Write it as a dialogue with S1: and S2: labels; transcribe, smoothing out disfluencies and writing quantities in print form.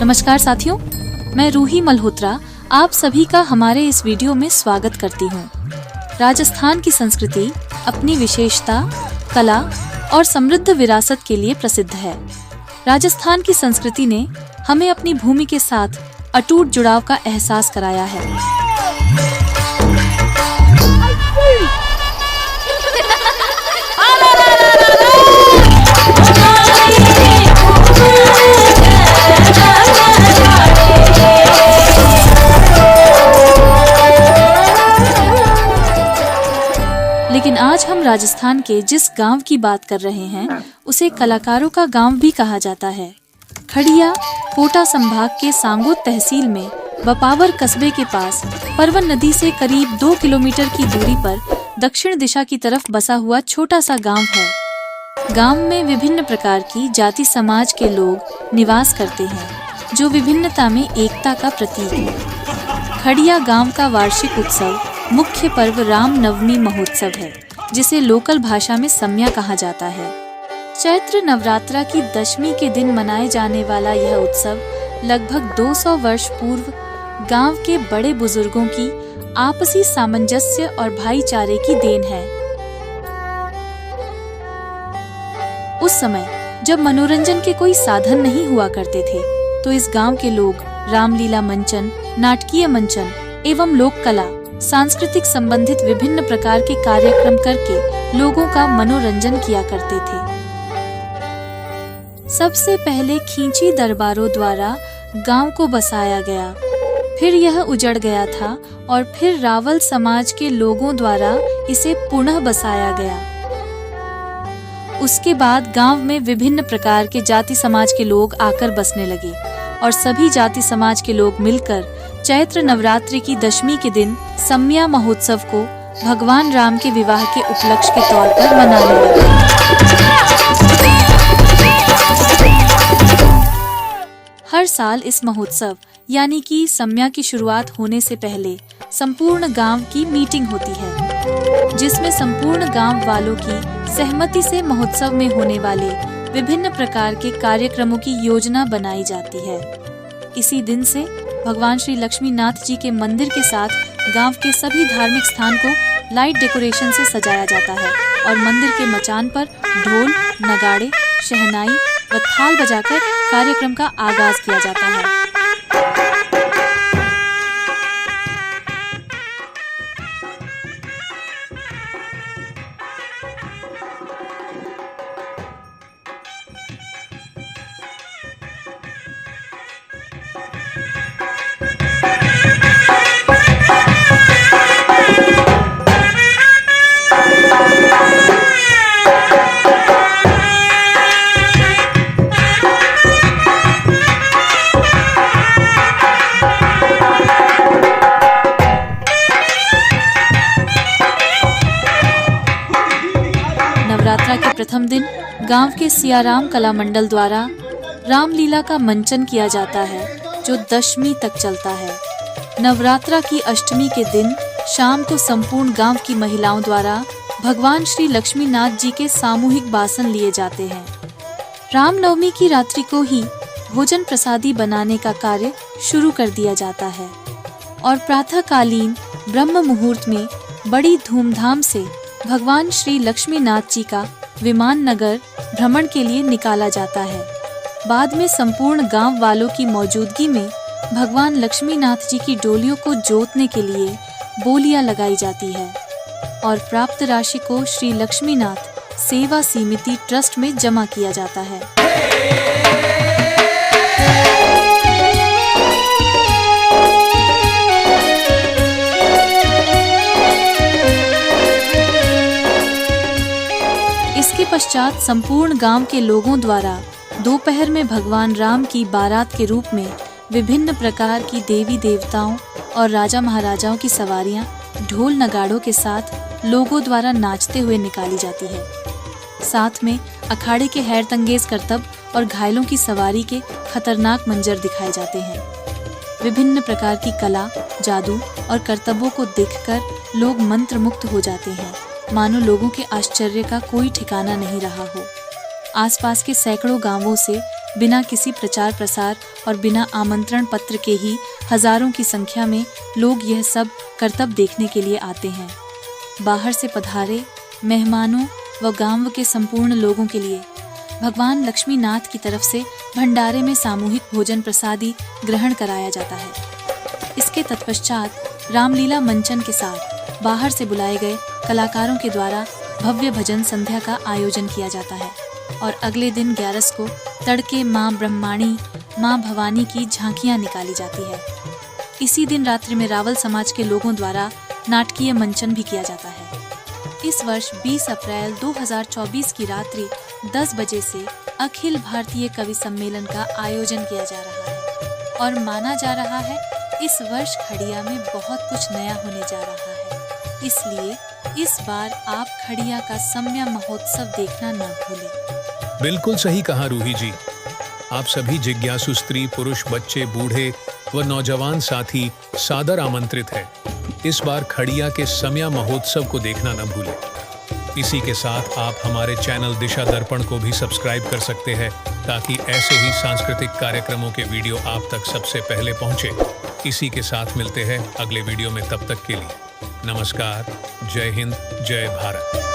S1: नमस्कार साथियों, मैं रूही मल्होत्रा आप सभी का हमारे इस वीडियो में स्वागत करती हूँ। राजस्थान की संस्कृति अपनी विशेषता, कला और समृद्ध विरासत के लिए प्रसिद्ध है। राजस्थान की संस्कृति ने हमें अपनी भूमि के साथ अटूट जुड़ाव का एहसास कराया है। लेकिन आज हम राजस्थान के जिस गांव की बात कर रहे हैं उसे कलाकारों का गांव भी कहा जाता है। खड़िया कोटा संभाग के सांगोद तहसील में बपावर कस्बे के पास परवन नदी से करीब 2 किलोमीटर की दूरी पर दक्षिण दिशा की तरफ बसा हुआ छोटा सा गांव है। गांव में विभिन्न प्रकार की जाति समाज के लोग निवास करते हैं, जो विभिन्नता में एकता का प्रतीक है। खड़िया गांव का वार्षिक उत्सव मुख्य पर्व राम नवमी महोत्सव है, जिसे लोकल भाषा में सम्या कहा जाता है। चैत्र नवरात्रा की दशमी के दिन मनाए जाने वाला यह उत्सव लगभग 200 वर्ष पूर्व गांव के बड़े बुजुर्गों की आपसी सामंजस्य और भाईचारे की देन है। उस समय जब मनोरंजन के कोई साधन नहीं हुआ करते थे, तो इस गांव के लोग रामलीला मंचन, नाटकीय मंचन एवं लोक कला, सांस्कृतिक संबंधित विभिन्न प्रकार के कार्यक्रम करके लोगों का मनोरंजन किया करते थे। सबसे पहले खींची दरबारों द्वारा गांव को बसाया गया, फिर यह उजड़ गया था और फिर रावल समाज के लोगों द्वारा इसे पुनः बसाया गया। उसके बाद गांव में विभिन्न प्रकार के जाति समाज के लोग आकर बसने लगे और सभी जाति समाज के लोग मिलकर चैत्र नवरात्रि की दशमी के दिन सम्या महोत्सव को भगवान राम के विवाह के उपलक्ष्य के तौर पर मनाने लगे। हर साल इस महोत्सव यानी कि सम्या की शुरुआत होने से पहले संपूर्ण गांव की मीटिंग होती है, जिसमें संपूर्ण गांव वालों की सहमति से महोत्सव में होने वाले विभिन्न प्रकार के कार्यक्रमों की योजना बनाई जाती है। इसी दिन से भगवान श्री लक्ष्मी नाथ जी के मंदिर के साथ गांव के सभी धार्मिक स्थान को लाइट डेकोरेशन से सजाया जाता है और मंदिर के मचान पर ढोल, नगाड़े, शहनाई व थाल बजाकर कार्यक्रम का आगाज किया जाता है। नवरात्रा के प्रथम दिन गांव के सियाराम कला मंडल द्वारा रामलीला का मंचन किया जाता है, जो दशमी तक चलता है। नवरात्रा की अष्टमी के दिन शाम को संपूर्ण गांव की महिलाओं द्वारा भगवान श्री लक्ष्मी नाथ जी के सामूहिक बासन लिए जाते हैं। रामनवमी की रात्रि को ही भोजन प्रसादी बनाने का कार्य शुरू कर दिया जाता है और प्रातःकालीन ब्रह्म मुहूर्त में बड़ी धूमधाम से भगवान श्री लक्ष्मी नाथ जी का विमान नगर भ्रमण के लिए निकाला जाता है। बाद में संपूर्ण गांव वालों की मौजूदगी में भगवान लक्ष्मी नाथ जी की डोलियों को जोतने के लिए बोलियां लगाई जाती है और प्राप्त राशि को श्री लक्ष्मी नाथ सेवा समिति ट्रस्ट में जमा किया जाता है। इसके पश्चात संपूर्ण गांव के लोगों द्वारा दोपहर में भगवान राम की बारात के रूप में विभिन्न प्रकार की देवी देवताओं और राजा महाराजाओं की सवारियां ढोल नगाड़ों के साथ लोगों द्वारा नाचते हुए निकाली जाती है। साथ में अखाड़े के हैरतंगेज करतब और घायलों की सवारी के खतरनाक मंजर दिखाए जाते हैं। विभिन्न प्रकार की कला, जादू और करतबों को देखकर लोग मंत्रमुग्ध हो जाते हैं, मानो लोगों के आश्चर्य का कोई ठिकाना नहीं रहा हो। आसपास के सैकड़ों गांवों से बिना किसी प्रचार प्रसार और बिना आमंत्रण पत्र के ही हजारों की संख्या में लोग यह सब करतब देखने के लिए आते हैं। बाहर से पधारे मेहमानों व गांव के संपूर्ण लोगों के लिए भगवान लक्ष्मी नाथ की तरफ से भंडारे में सामूहिक भोजन प्रसादी ग्रहण कराया जाता है। इसके तत्पश्चात रामलीला मंचन के साथ बाहर से बुलाए गए कलाकारों के द्वारा भव्य भजन संध्या का आयोजन किया जाता है और अगले दिन 11 को तड़के मां ब्रह्माणी मां भवानी की झांकियां निकाली जाती है। इसी दिन रात्रि में रावल समाज के लोगों द्वारा नाटकीय मंचन भी किया जाता है। इस वर्ष 20 अप्रैल 2024 की रात्रि 10 बजे से अखिल भारतीय कवि सम्मेलन का आयोजन किया जा रहा है और माना जा रहा है इस वर्ष खड़िया में बहुत कुछ नया होने जा रहा है। इसलिए इस बार आप खड़िया का सम्य महोत्सव देखना न भूलें।
S2: बिल्कुल सही कहा रूही जी। आप सभी जिज्ञासु स्त्री पुरुष बच्चे बूढ़े व नौजवान साथी सादर आमंत्रित है इस बार खड़िया के सम्य महोत्सव को देखना न भूलें। इसी के साथ आप हमारे चैनल दिशा दर्पण को भी सब्सक्राइब कर सकते हैं ताकि ऐसे ही सांस्कृतिक कार्यक्रमों के वीडियो आप तक सबसे पहले पहुंचे। इसी के साथ मिलते हैं अगले वीडियो में, तब तक के लिए नमस्कार। जय हिंद, जय भारत।